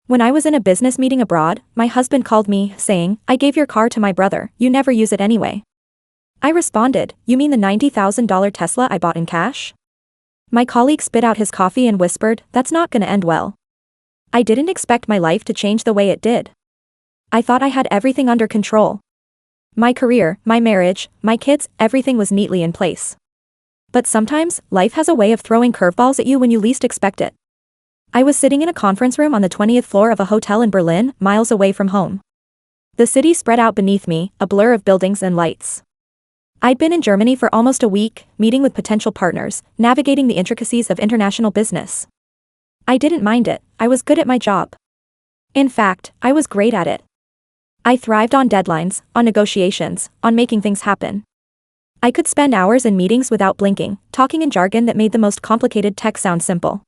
When I was in a business meeting abroad, my husband called me, saying, "I gave your car to my brother, you never use it anyway." I responded, "You mean the $90,000 Tesla I bought in cash?" My colleague spit out his coffee and whispered, "That's not gonna end well." I didn't expect my life to change the way it did. I thought I had everything under control. My career, my marriage, my kids, everything was neatly in place. But sometimes, life has a way of throwing curveballs at you when you least expect it. I was sitting in a conference room on the 20th floor of a hotel in Berlin, miles away from home. The city spread out beneath me, a blur of buildings and lights. I'd been in Germany for almost a week, meeting with potential partners, navigating the intricacies of international business. I didn't mind it, I was good at my job. In fact, I was great at it. I thrived on deadlines, on negotiations, on making things happen. I could spend hours in meetings without blinking, talking in jargon that made the most complicated tech sound simple.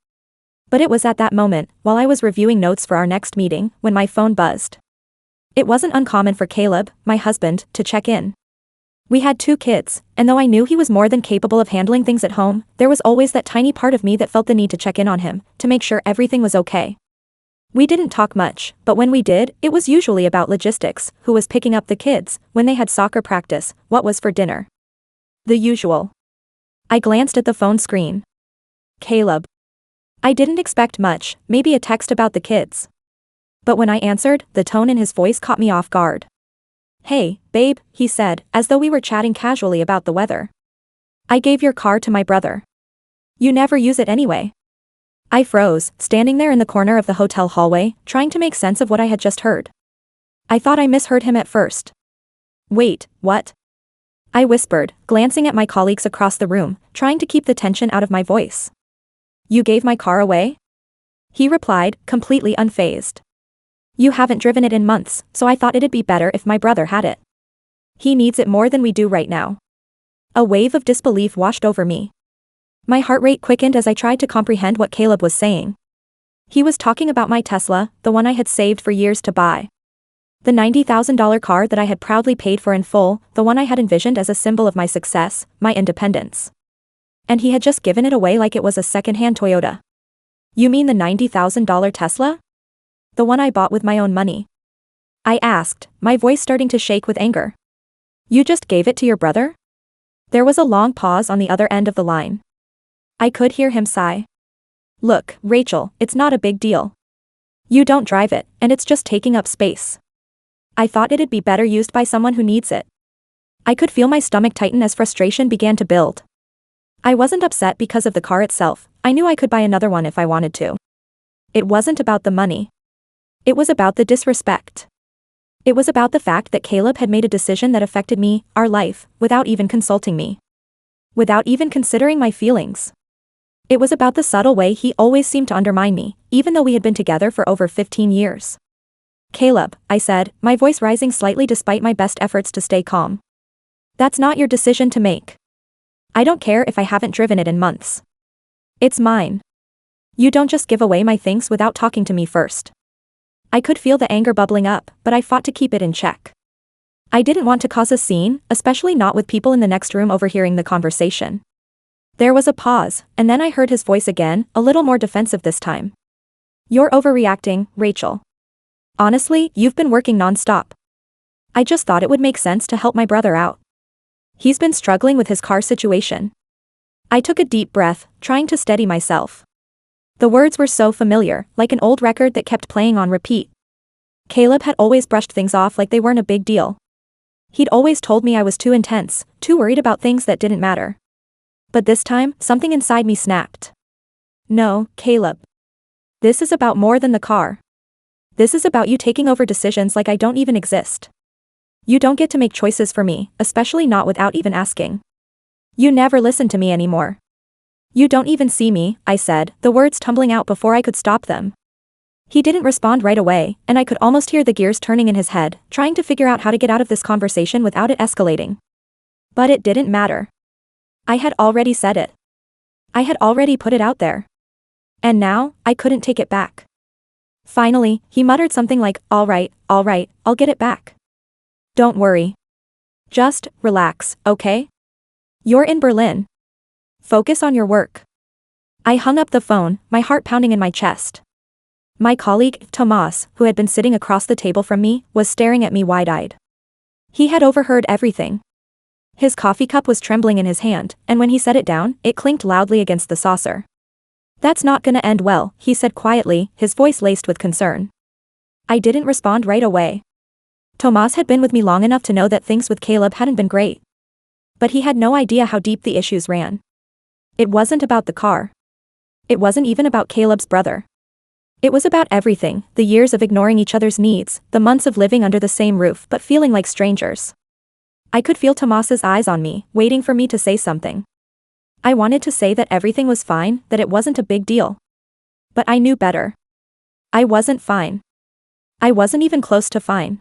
But it was at that moment, while I was reviewing notes for our next meeting, when my phone buzzed. It wasn't uncommon for Caleb, my husband, to check in. We had 2 kids, and though I knew he was more than capable of handling things at home, there was always that tiny part of me that felt the need to check in on him, to make sure everything was okay. We didn't talk much, but when we did, it was usually about logistics, who was picking up the kids, when they had soccer practice, what was for dinner. The usual. I glanced at the phone screen. Caleb. I didn't expect much, maybe a text about the kids. But when I answered, the tone in his voice caught me off guard. "Hey, babe," he said, as though we were chatting casually about the weather. "I gave your car to my brother. You never use it anyway." I froze, standing there in the corner of the hotel hallway, trying to make sense of what I had just heard. I thought I misheard him at first. "Wait, what?" I whispered, glancing at my colleagues across the room, trying to keep the tension out of my voice. "You gave my car away?" He replied, completely unfazed. "You haven't driven it in months, so I thought it'd be better if my brother had it. He needs it more than we do right now." A wave of disbelief washed over me. My heart rate quickened as I tried to comprehend what Caleb was saying. He was talking about my Tesla, the one I had saved for years to buy. The $90,000 car that I had proudly paid for in full, the one I had envisioned as a symbol of my success, my independence. And he had just given it away like it was a second-hand Toyota. "You mean the $90,000 Tesla? The one I bought with my own money?" I asked, my voice starting to shake with anger. "You just gave it to your brother?" There was a long pause on the other end of the line. I could hear him sigh. "Look, Rachel, it's not a big deal. You don't drive it, and it's just taking up space. I thought it'd be better used by someone who needs it." I could feel my stomach tighten as frustration began to build. I wasn't upset because of the car itself, I knew I could buy another one if I wanted to. It wasn't about the money. It was about the disrespect. It was about the fact that Caleb had made a decision that affected me, our life, without even consulting me. Without even considering my feelings. It was about the subtle way he always seemed to undermine me, even though we had been together for over 15 years. "Caleb," I said, my voice rising slightly despite my best efforts to stay calm. "That's not your decision to make. I don't care if I haven't driven it in months. It's mine. You don't just give away my things without talking to me first." I could feel the anger bubbling up, but I fought to keep it in check. I didn't want to cause a scene, especially not with people in the next room overhearing the conversation. There was a pause, and then I heard his voice again, a little more defensive this time. "You're overreacting, Rachel. Honestly, you've been working non-stop. I just thought it would make sense to help my brother out. He's been struggling with his car situation." I took a deep breath, trying to steady myself. The words were so familiar, like an old record that kept playing on repeat. Caleb had always brushed things off like they weren't a big deal. He'd always told me I was too intense, too worried about things that didn't matter. But this time, something inside me snapped. "No, Caleb. This is about more than the car. This is about you taking over decisions like I don't even exist. You don't get to make choices for me, especially not without even asking. You never listen to me anymore. You don't even see me," I said, the words tumbling out before I could stop them. He didn't respond right away, and I could almost hear the gears turning in his head, trying to figure out how to get out of this conversation without it escalating. But it didn't matter. I had already said it. I had already put it out there. And now, I couldn't take it back. Finally, he muttered something like, all right, I'll get it back. Don't worry. Just relax, okay? You're in Berlin. Focus on your work." I hung up the phone, my heart pounding in my chest. My colleague, Tomas, who had been sitting across the table from me, was staring at me wide-eyed. He had overheard everything. His coffee cup was trembling in his hand, and when he set it down, it clinked loudly against the saucer. "That's not gonna end well," he said quietly, his voice laced with concern. I didn't respond right away. Tomas had been with me long enough to know that things with Caleb hadn't been great. But he had no idea how deep the issues ran. It wasn't about the car. It wasn't even about Caleb's brother. It was about everything, the years of ignoring each other's needs, the months of living under the same roof but feeling like strangers. I could feel Tomas's eyes on me, waiting for me to say something. I wanted to say that everything was fine, that it wasn't a big deal. But I knew better. I wasn't fine. I wasn't even close to fine.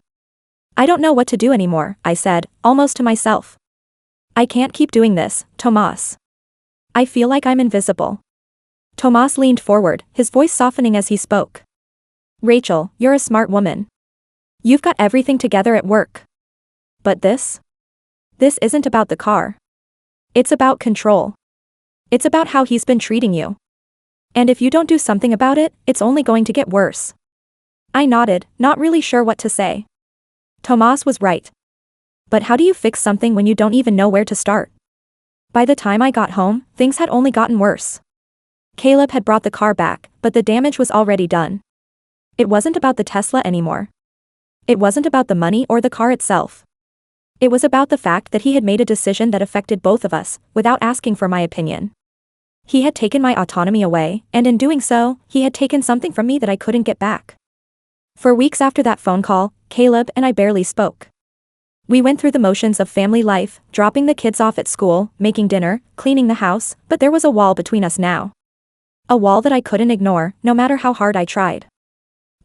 "I don't know what to do anymore," I said, almost to myself. "I can't keep doing this, Tomas. I feel like I'm invisible." Tomas leaned forward, his voice softening as he spoke. "Rachel, you're a smart woman. You've got everything together at work. But this isn't about the car. It's about control. It's about how he's been treating you. And if you don't do something about it, it's only going to get worse." I nodded, not really sure what to say. Tomas was right. But how do you fix something when you don't even know where to start? By the time I got home, things had only gotten worse. Caleb had brought the car back, but the damage was already done. It wasn't about the Tesla anymore. It wasn't about the money or the car itself. It was about the fact that he had made a decision that affected both of us, without asking for my opinion. He had taken my autonomy away, and in doing so, he had taken something from me that I couldn't get back. For weeks after that phone call, Caleb and I barely spoke. We went through the motions of family life, dropping the kids off at school, making dinner, cleaning the house, but there was a wall between us now. A wall that I couldn't ignore, no matter how hard I tried.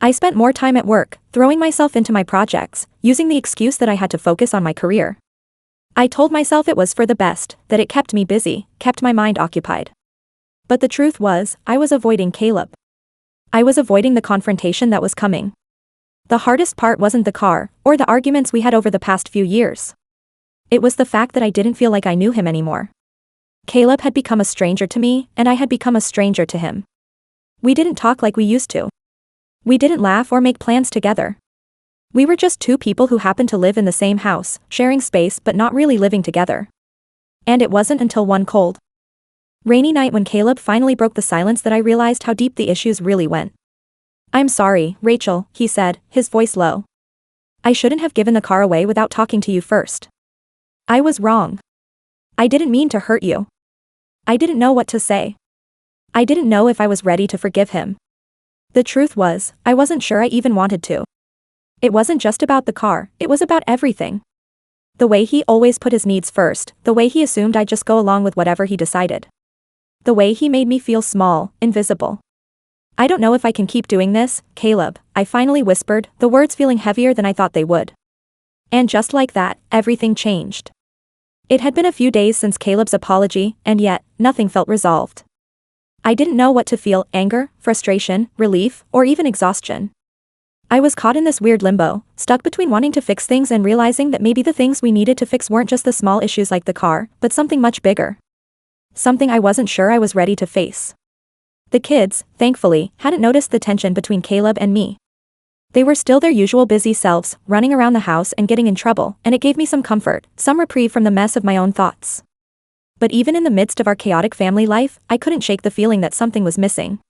I spent more time at work, throwing myself into my projects, using the excuse that I had to focus on my career. I told myself it was for the best, that it kept me busy, kept my mind occupied. But the truth was, I was avoiding Caleb. I was avoiding the confrontation that was coming. The hardest part wasn't the car, or the arguments we had over the past few years. It was the fact that I didn't feel like I knew him anymore. Caleb had become a stranger to me, and I had become a stranger to him. We didn't talk like we used to. We didn't laugh or make plans together. We were just two people who happened to live in the same house, sharing space but not really living together. And it wasn't until one cold, rainy night when Caleb finally broke the silence that I realized how deep the issues really went. "I'm sorry, Rachel," he said, his voice low. "I shouldn't have given the car away without talking to you first. I was wrong. I didn't mean to hurt you. I didn't know what to say. I didn't know if I was ready to forgive him. The truth was, I wasn't sure I even wanted to. It wasn't just about the car, it was about everything. The way he always put his needs first, the way he assumed I'd just go along with whatever he decided. The way he made me feel small, invisible. "I don't know if I can keep doing this, Caleb," I finally whispered, the words feeling heavier than I thought they would. And just like that, everything changed. It had been a few days since Caleb's apology, and yet, nothing felt resolved. I didn't know what to feel, anger, frustration, relief, or even exhaustion. I was caught in this weird limbo, stuck between wanting to fix things and realizing that maybe the things we needed to fix weren't just the small issues like the car, but something much bigger. Something I wasn't sure I was ready to face. The kids, thankfully, hadn't noticed the tension between Caleb and me. They were still their usual busy selves, running around the house and getting in trouble, and it gave me some comfort, some reprieve from the mess of my own thoughts. But even in the midst of our chaotic family life, I couldn't shake the feeling that something was missing.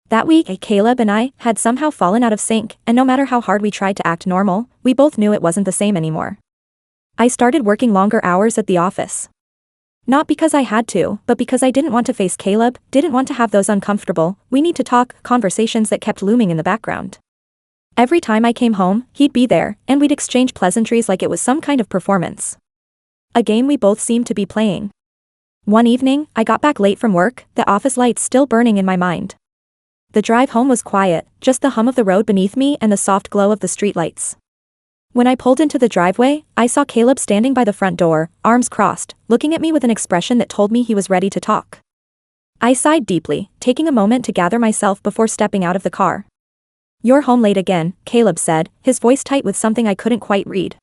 That week, Caleb and I had somehow fallen out of sync, and no matter how hard we tried to act normal, we both knew it wasn't the same anymore. I started working longer hours at the office. Not because I had to, but because I didn't want to face Caleb, didn't want to have those uncomfortable, we need to talk, conversations that kept looming in the background. Every time I came home, he'd be there, and we'd exchange pleasantries like it was some kind of performance. A game we both seemed to be playing. One evening, I got back late from work, the office lights still burning in my mind. The drive home was quiet, just the hum of the road beneath me and the soft glow of the streetlights. When I pulled into the driveway, I saw Caleb standing by the front door, arms crossed, looking at me with an expression that told me he was ready to talk. I sighed deeply, taking a moment to gather myself before stepping out of the car. "You're home late again," Caleb said, his voice tight with something I couldn't quite read.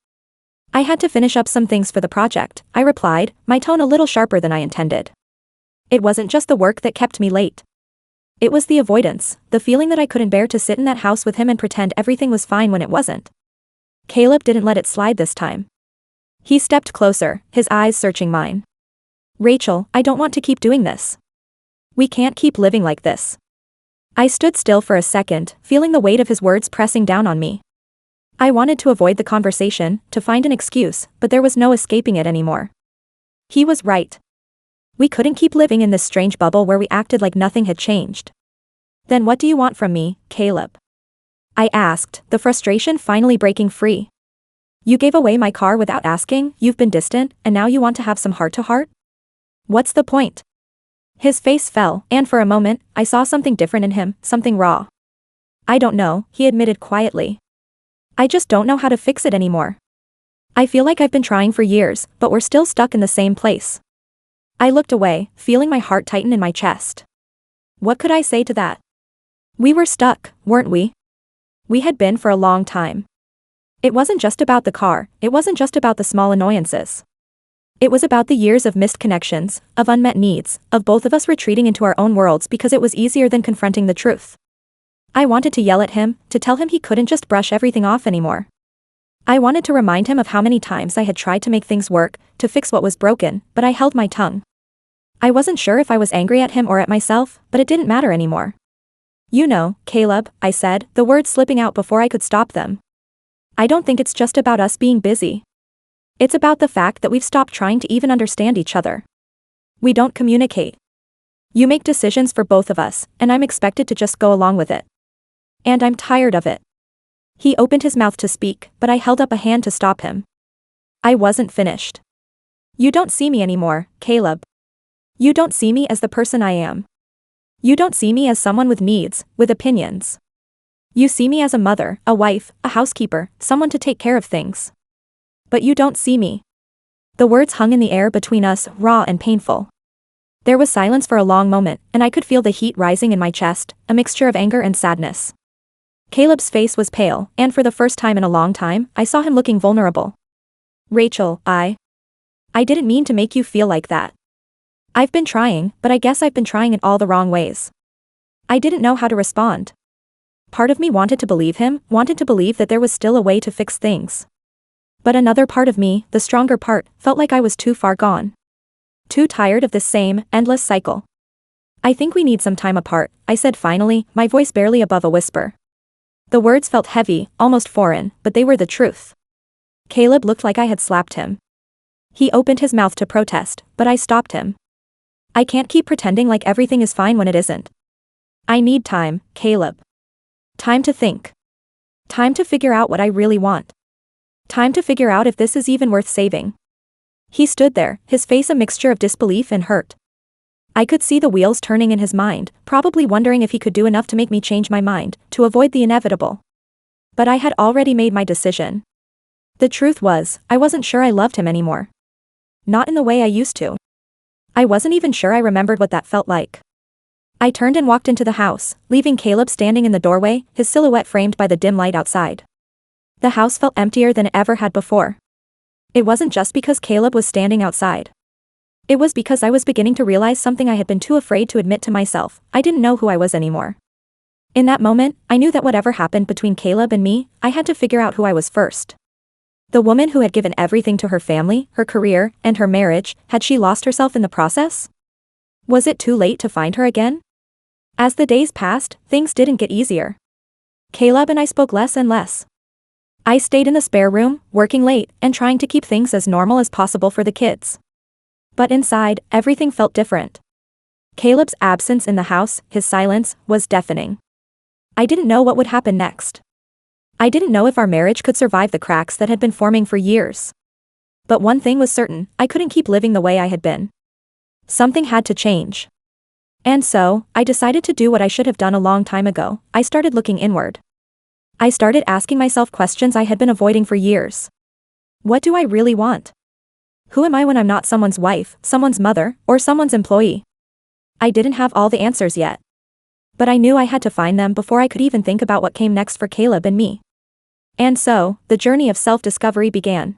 "I had to finish up some things for the project," I replied, my tone a little sharper than I intended. It wasn't just the work that kept me late. It was the avoidance, the feeling that I couldn't bear to sit in that house with him and pretend everything was fine when it wasn't. Caleb didn't let it slide this time. He stepped closer, his eyes searching mine. Rachel, I don't want to keep doing this. We can't keep living like this. I stood still for a second, feeling the weight of his words pressing down on me. I wanted to avoid the conversation, to find an excuse, but there was no escaping it anymore. He was right. We couldn't keep living in this strange bubble where we acted like nothing had changed. Then what do you want from me, Caleb? I asked, the frustration finally breaking free. You gave away my car without asking, you've been distant, and now you want to have some heart-to-heart? What's the point? His face fell, and for a moment, I saw something different in him, something raw. I don't know, he admitted quietly. I just don't know how to fix it anymore. I feel like I've been trying for years, but we're still stuck in the same place. I looked away, feeling my heart tighten in my chest. What could I say to that? We were stuck, weren't we? We had been for a long time. It wasn't just about the car, it wasn't just about the small annoyances. It was about the years of missed connections, of unmet needs, of both of us retreating into our own worlds because it was easier than confronting the truth. I wanted to yell at him, to tell him he couldn't just brush everything off anymore. I wanted to remind him of how many times I had tried to make things work, to fix what was broken, but I held my tongue. I wasn't sure if I was angry at him or at myself, but it didn't matter anymore. You know, Caleb, I said, the words slipping out before I could stop them. I don't think it's just about us being busy. It's about the fact that we've stopped trying to even understand each other. We don't communicate. You make decisions for both of us, and I'm expected to just go along with it. And I'm tired of it. He opened his mouth to speak, but I held up a hand to stop him. I wasn't finished. You don't see me anymore, Caleb. You don't see me as the person I am. You don't see me as someone with needs, with opinions. You see me as a mother, a wife, a housekeeper, someone to take care of things. But you don't see me. The words hung in the air between us, raw and painful. There was silence for a long moment, and I could feel the heat rising in my chest, a mixture of anger and sadness. Caleb's face was pale, and for the first time in a long time, I saw him looking vulnerable. Rachel, I didn't mean to make you feel like that. I've been trying, but I guess I've been trying in all the wrong ways. I didn't know how to respond. Part of me wanted to believe him, wanted to believe that there was still a way to fix things. But another part of me, the stronger part, felt like I was too far gone. Too tired of this same, endless cycle. I think we need some time apart, I said finally, my voice barely above a whisper. The words felt heavy, almost foreign, but they were the truth. Caleb looked like I had slapped him. He opened his mouth to protest, but I stopped him. I can't keep pretending like everything is fine when it isn't. I need time, Caleb. Time to think. Time to figure out what I really want. Time to figure out if this is even worth saving. He stood there, his face a mixture of disbelief and hurt. I could see the wheels turning in his mind, probably wondering if he could do enough to make me change my mind, to avoid the inevitable. But I had already made my decision. The truth was, I wasn't sure I loved him anymore. Not in the way I used to. I wasn't even sure I remembered what that felt like. I turned and walked into the house, leaving Caleb standing in the doorway, his silhouette framed by the dim light outside. The house felt emptier than it ever had before. It wasn't just because Caleb was standing outside. It was because I was beginning to realize something I had been too afraid to admit to myself. I didn't know who I was anymore. In that moment, I knew that whatever happened between Caleb and me, I had to figure out who I was first. The woman who had given everything to her family, her career, and her marriage, had she lost herself in the process? Was it too late to find her again? As the days passed, things didn't get easier. Caleb and I spoke less and less. I stayed in the spare room, working late, and trying to keep things as normal as possible for the kids. But inside, everything felt different. Caleb's absence in the house, his silence, was deafening. I didn't know what would happen next. I didn't know if our marriage could survive the cracks that had been forming for years. But one thing was certain, I couldn't keep living the way I had been. Something had to change. And so, I decided to do what I should have done a long time ago. I started looking inward. I started asking myself questions I had been avoiding for years. What do I really want? Who am I when I'm not someone's wife, someone's mother, or someone's employee? I didn't have all the answers yet. But I knew I had to find them before I could even think about what came next for Caleb and me. And so, the journey of self-discovery began.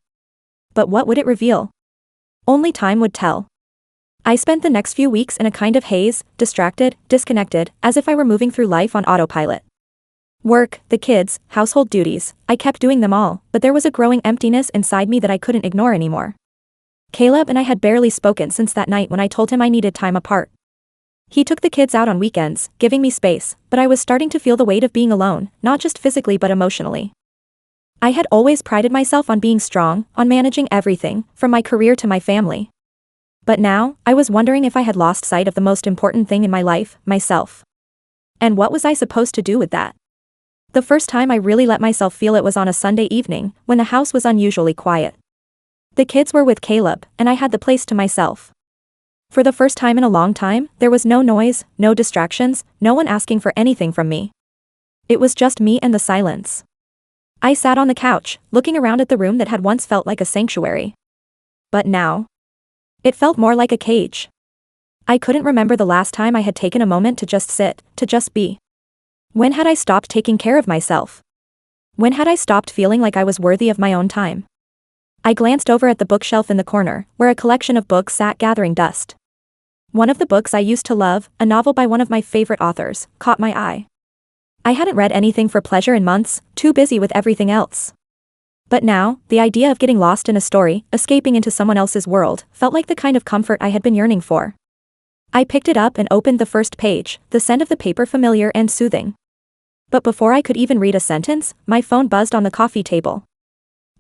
But what would it reveal? Only time would tell. I spent the next few weeks in a kind of haze, distracted, disconnected, as if I were moving through life on autopilot. Work, the kids, household duties, I kept doing them all, but there was a growing emptiness inside me that I couldn't ignore anymore. Caleb and I had barely spoken since that night when I told him I needed time apart. He took the kids out on weekends, giving me space, but I was starting to feel the weight of being alone, not just physically but emotionally. I had always prided myself on being strong, on managing everything, from my career to my family. But now, I was wondering if I had lost sight of the most important thing in my life, myself. And what was I supposed to do with that? The first time I really let myself feel it was on a Sunday evening, when the house was unusually quiet. The kids were with Caleb, and I had the place to myself. For the first time in a long time, there was no noise, no distractions, no one asking for anything from me. It was just me and the silence. I sat on the couch, looking around at the room that had once felt like a sanctuary. But now, it felt more like a cage. I couldn't remember the last time I had taken a moment to just sit, to just be. When had I stopped taking care of myself? When had I stopped feeling like I was worthy of my own time? I glanced over at the bookshelf in the corner, where a collection of books sat gathering dust. One of the books I used to love, a novel by one of my favorite authors, caught my eye. I hadn't read anything for pleasure in months, too busy with everything else. But now, the idea of getting lost in a story, escaping into someone else's world, felt like the kind of comfort I had been yearning for. I picked it up and opened the first page, the scent of the paper familiar and soothing. But before I could even read a sentence, my phone buzzed on the coffee table.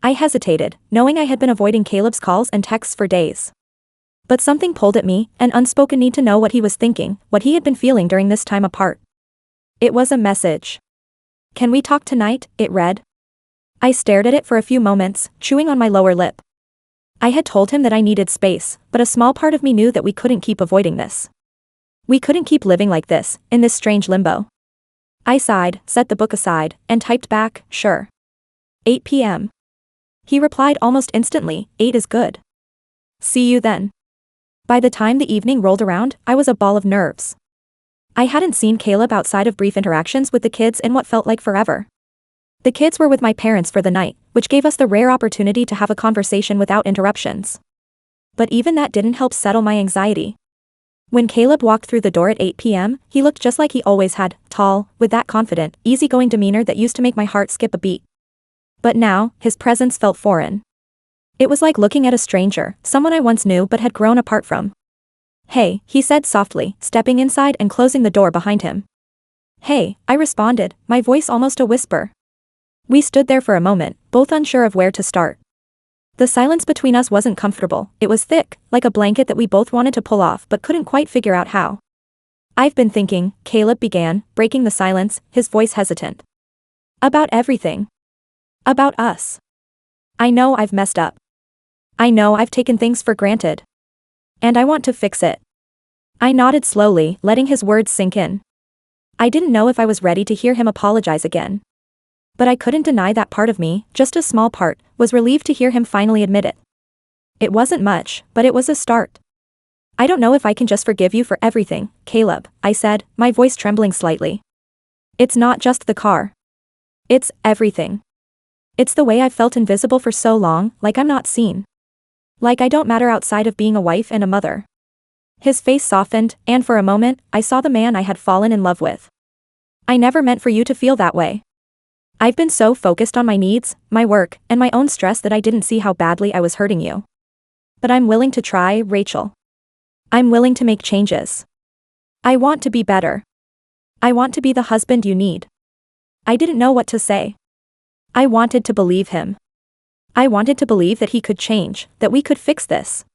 I hesitated, knowing I had been avoiding Caleb's calls and texts for days. But something pulled at me, an unspoken need to know what he was thinking, what he had been feeling during this time apart. It was a message. "Can we talk tonight?" it read. I stared at it for a few moments, chewing on my lower lip. I had told him that I needed space, but a small part of me knew that we couldn't keep avoiding this. We couldn't keep living like this, in this strange limbo. I sighed, set the book aside, and typed back, "Sure. 8 p.m. He replied almost instantly, "8 is good. See you then." By the time the evening rolled around, I was a ball of nerves. I hadn't seen Caleb outside of brief interactions with the kids in what felt like forever. The kids were with my parents for the night, which gave us the rare opportunity to have a conversation without interruptions. But even that didn't help settle my anxiety. When Caleb walked through the door at 8 p.m., he looked just like he always had, tall, with that confident, easygoing demeanor that used to make my heart skip a beat. But now, his presence felt foreign. It was like looking at a stranger, someone I once knew but had grown apart from. "Hey," he said softly, stepping inside and closing the door behind him. "Hey," I responded, my voice almost a whisper. We stood there for a moment, both unsure of where to start. The silence between us wasn't comfortable, it was thick, like a blanket that we both wanted to pull off but couldn't quite figure out how. "I've been thinking," Caleb began, breaking the silence, his voice hesitant. "About everything. About us. I know I've messed up. I know I've taken things for granted. And I want to fix it." I nodded slowly, letting his words sink in. I didn't know if I was ready to hear him apologize again. But I couldn't deny that part of me, just a small part, was relieved to hear him finally admit it. It wasn't much, but it was a start. "I don't know if I can just forgive you for everything, Caleb," I said, my voice trembling slightly. "It's not just the car. It's everything. It's the way I've felt invisible for so long, like I'm not seen. Like I don't matter outside of being a wife and a mother." His face softened, and for a moment, I saw the man I had fallen in love with. "I never meant for you to feel that way. I've been so focused on my needs, my work, and my own stress that I didn't see how badly I was hurting you. But I'm willing to try, Rachel. I'm willing to make changes. I want to be better. I want to be the husband you need." I didn't know what to say. I wanted to believe him. I wanted to believe that he could change, that we could fix this.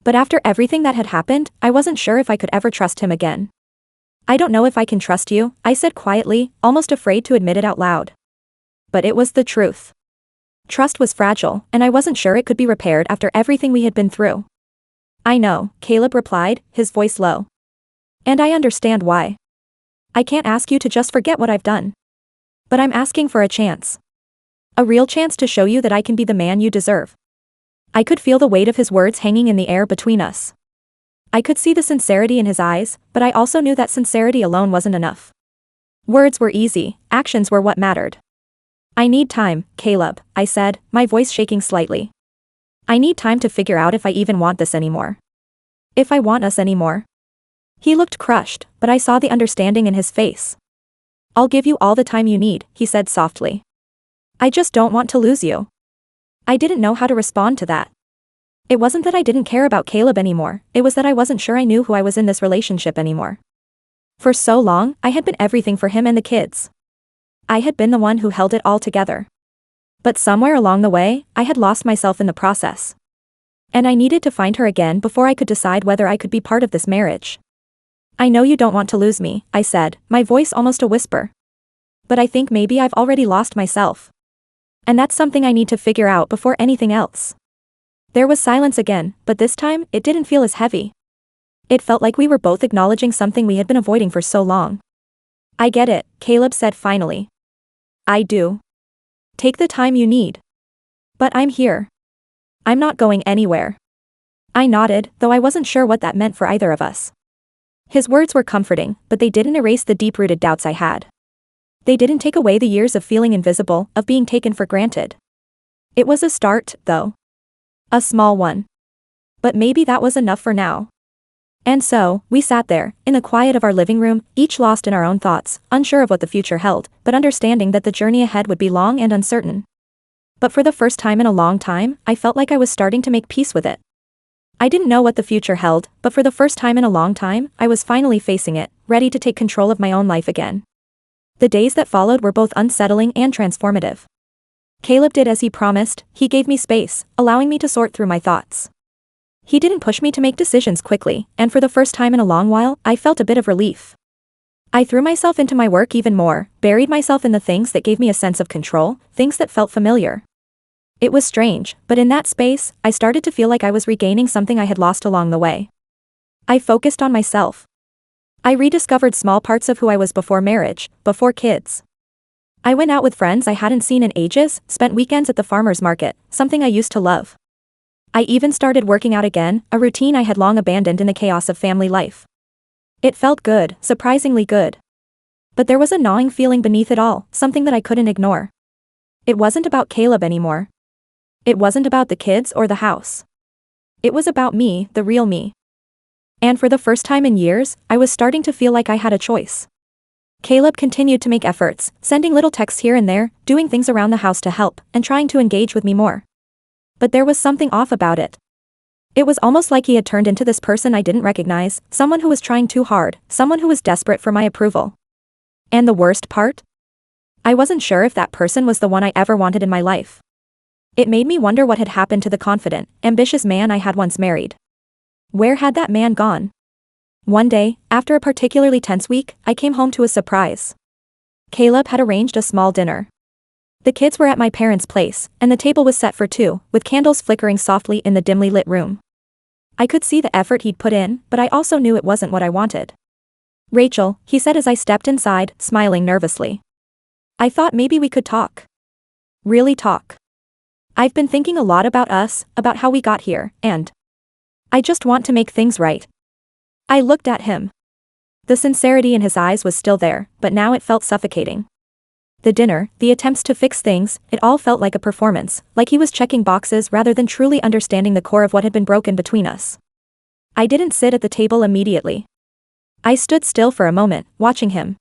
But after everything that had happened, I wasn't sure if I could ever trust him again. "I don't know if I can trust you," I said quietly, almost afraid to admit it out loud. But it was the truth. Trust was fragile, and I wasn't sure it could be repaired after everything we had been through. "I know," Caleb replied, his voice low. "And I understand why. I can't ask you to just forget what I've done. But I'm asking for a chance. A real chance to show you that I can be the man you deserve." I could feel the weight of his words hanging in the air between us. I could see the sincerity in his eyes, but I also knew that sincerity alone wasn't enough. Words were easy, actions were what mattered. "I need time, Caleb," I said, my voice shaking slightly. "I need time to figure out if I even want this anymore. If I want us anymore. He looked crushed, but I saw the understanding in his face. I'll give you all the time you need, he said softly. I just don't want to lose you. I didn't know how to respond to that. It wasn't that I didn't care about Caleb anymore, it was that I wasn't sure I knew who I was in this relationship anymore. For so long, I had been everything for him and the kids. I had been the one who held it all together. But somewhere along the way, I had lost myself in the process. And I needed to find her again before I could decide whether I could be part of this marriage. I know you don't want to lose me, I said, my voice almost a whisper. But I think maybe I've already lost myself. And that's something I need to figure out before anything else. There was silence again, but this time, it didn't feel as heavy. It felt like we were both acknowledging something we had been avoiding for so long. I get it, Caleb said finally. I do. Take the time you need. But I'm here. I'm not going anywhere. I nodded, though I wasn't sure what that meant for either of us. His words were comforting, but they didn't erase the deep-rooted doubts I had. They didn't take away the years of feeling invisible, of being taken for granted. It was a start, though. A small one. But maybe that was enough for now. And so, we sat there, in the quiet of our living room, each lost in our own thoughts, unsure of what the future held, but understanding that the journey ahead would be long and uncertain. But for the first time in a long time, I felt like I was starting to make peace with it. I didn't know what the future held, but for the first time in a long time, I was finally facing it, ready to take control of my own life again. The days that followed were both unsettling and transformative. Caleb did as he promised, he gave me space, allowing me to sort through my thoughts. He didn't push me to make decisions quickly, and for the first time in a long while, I felt a bit of relief. I threw myself into my work even more, buried myself in the things that gave me a sense of control, things that felt familiar. It was strange, but in that space, I started to feel like I was regaining something I had lost along the way. I focused on myself. I rediscovered small parts of who I was before marriage, before kids. I went out with friends I hadn't seen in ages, spent weekends at the farmer's market, something I used to love. I even started working out again, a routine I had long abandoned in the chaos of family life. It felt good, surprisingly good. But there was a gnawing feeling beneath it all, something that I couldn't ignore. It wasn't about Caleb anymore. It wasn't about the kids or the house. It was about me, the real me. And for the first time in years, I was starting to feel like I had a choice. Caleb continued to make efforts, sending little texts here and there, doing things around the house to help, and trying to engage with me more. But there was something off about it. It was almost like he had turned into this person I didn't recognize, someone who was trying too hard, someone who was desperate for my approval. And the worst part? I wasn't sure if that person was the one I ever wanted in my life. It made me wonder what had happened to the confident, ambitious man I had once married. Where had that man gone? One day, after a particularly tense week, I came home to a surprise. Caleb had arranged a small dinner. The kids were at my parents' place, and the table was set for two, with candles flickering softly in the dimly lit room. I could see the effort he'd put in, but I also knew it wasn't what I wanted. Rachel, he said as I stepped inside, smiling nervously. I thought maybe we could talk. Really talk. I've been thinking a lot about us, about how we got here, and I just want to make things right. I looked at him. The sincerity in his eyes was still there, but now it felt suffocating. The dinner, the attempts to fix things, it all felt like a performance, like he was checking boxes rather than truly understanding the core of what had been broken between us. I didn't sit at the table immediately. I stood still for a moment, watching him.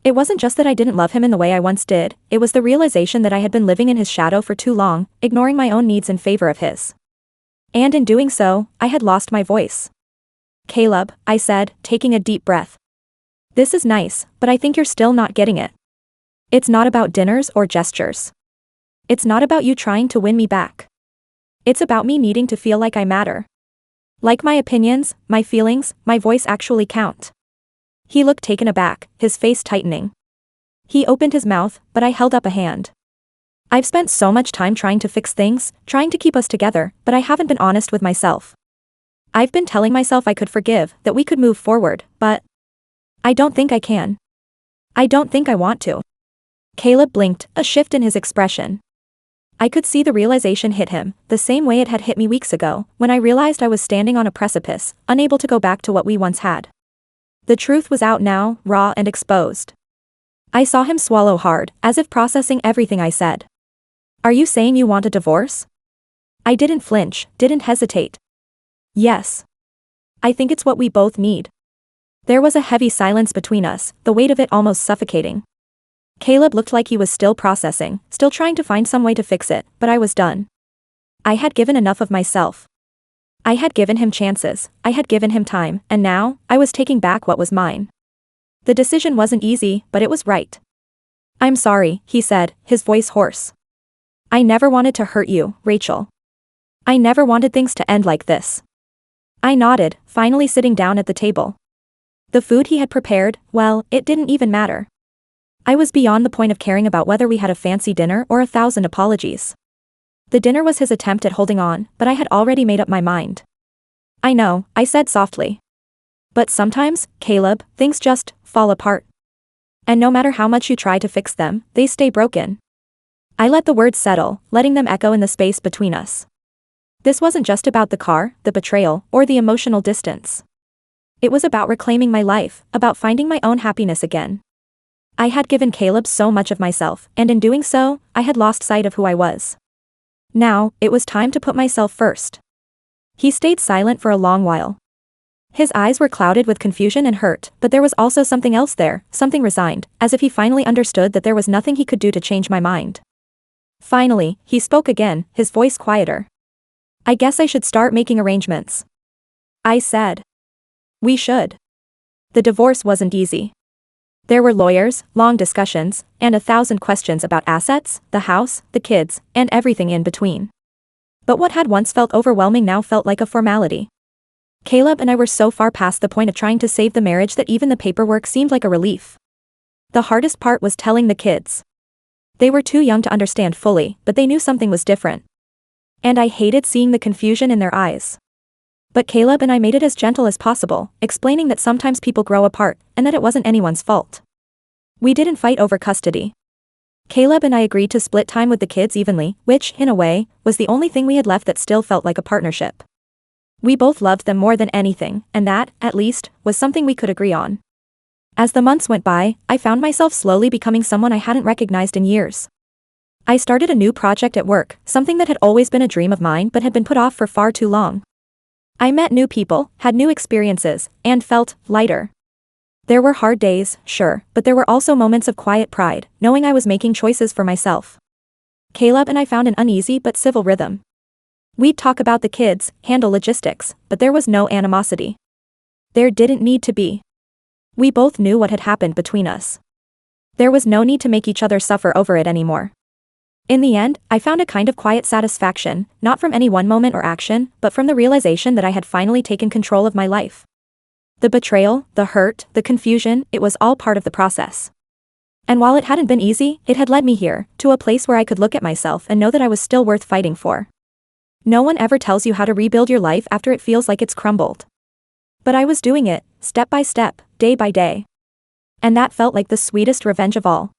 It wasn't just that I didn't love him in the way I once did, it was the realization that I had been living in his shadow for too long, ignoring my own needs in favor of his. And in doing so, I had lost my voice. Caleb, I said, taking a deep breath. This is nice, but I think you're still not getting it. It's not about dinners or gestures. It's not about you trying to win me back. It's about me needing to feel like I matter. Like my opinions, my feelings, my voice actually count. He looked taken aback, his face tightening. He opened his mouth, but I held up a hand. I've spent so much time trying to fix things, trying to keep us together, but I haven't been honest with myself. I've been telling myself I could forgive, that we could move forward, but I don't think I can. I don't think I want to. Caleb blinked, a shift in his expression. I could see the realization hit him, the same way it had hit me weeks ago, when I realized I was standing on a precipice, unable to go back to what we once had. The truth was out now, raw and exposed. I saw him swallow hard, as if processing everything I said. Are you saying you want a divorce? I didn't flinch, didn't hesitate. Yes. I think it's what we both need. There was a heavy silence between us, the weight of it almost suffocating. Caleb looked like he was still processing, still trying to find some way to fix it, but I was done. I had given enough of myself. I had given him chances, I had given him time, and now, I was taking back what was mine. The decision wasn't easy, but it was right. I'm sorry, he said, his voice hoarse. I never wanted to hurt you, Rachel. I never wanted things to end like this. I nodded, finally sitting down at the table. The food he had prepared, well, it didn't even matter. I was beyond the point of caring about whether we had a fancy dinner or 1,000 apologies. The dinner was his attempt at holding on, but I had already made up my mind. I know, I said softly. But sometimes, Caleb, things just fall apart. And no matter how much you try to fix them, they stay broken. I let the words settle, letting them echo in the space between us. This wasn't just about the car, the betrayal, or the emotional distance. It was about reclaiming my life, about finding my own happiness again. I had given Caleb so much of myself, and in doing so, I had lost sight of who I was. Now, it was time to put myself first. He stayed silent for a long while. His eyes were clouded with confusion and hurt, but there was also something else there, something resigned, as if he finally understood that there was nothing he could do to change my mind. Finally, he spoke again, his voice quieter. I guess I should start making arrangements. I said. We should. The divorce wasn't easy. There were lawyers, long discussions, and 1,000 questions about assets, the house, the kids, and everything in between. But what had once felt overwhelming now felt like a formality. Caleb and I were so far past the point of trying to save the marriage that even the paperwork seemed like a relief. The hardest part was telling the kids. They were too young to understand fully, but they knew something was different. And I hated seeing the confusion in their eyes. But Caleb and I made it as gentle as possible, explaining that sometimes people grow apart, and that it wasn't anyone's fault. We didn't fight over custody. Caleb and I agreed to split time with the kids evenly, which, in a way, was the only thing we had left that still felt like a partnership. We both loved them more than anything, and that, at least, was something we could agree on. As the months went by, I found myself slowly becoming someone I hadn't recognized in years. I started a new project at work, something that had always been a dream of mine but had been put off for far too long. I met new people, had new experiences, and felt lighter. There were hard days, sure, but there were also moments of quiet pride, knowing I was making choices for myself. Caleb and I found an uneasy but civil rhythm. We'd talk about the kids, handle logistics, but there was no animosity. There didn't need to be. We both knew what had happened between us. There was no need to make each other suffer over it anymore. In the end, I found a kind of quiet satisfaction, not from any one moment or action, but from the realization that I had finally taken control of my life. The betrayal, the hurt, the confusion, it was all part of the process. And while it hadn't been easy, it had led me here, to a place where I could look at myself and know that I was still worth fighting for. No one ever tells you how to rebuild your life after it feels like it's crumbled. But I was doing it, step by step, day by day. And that felt like the sweetest revenge of all.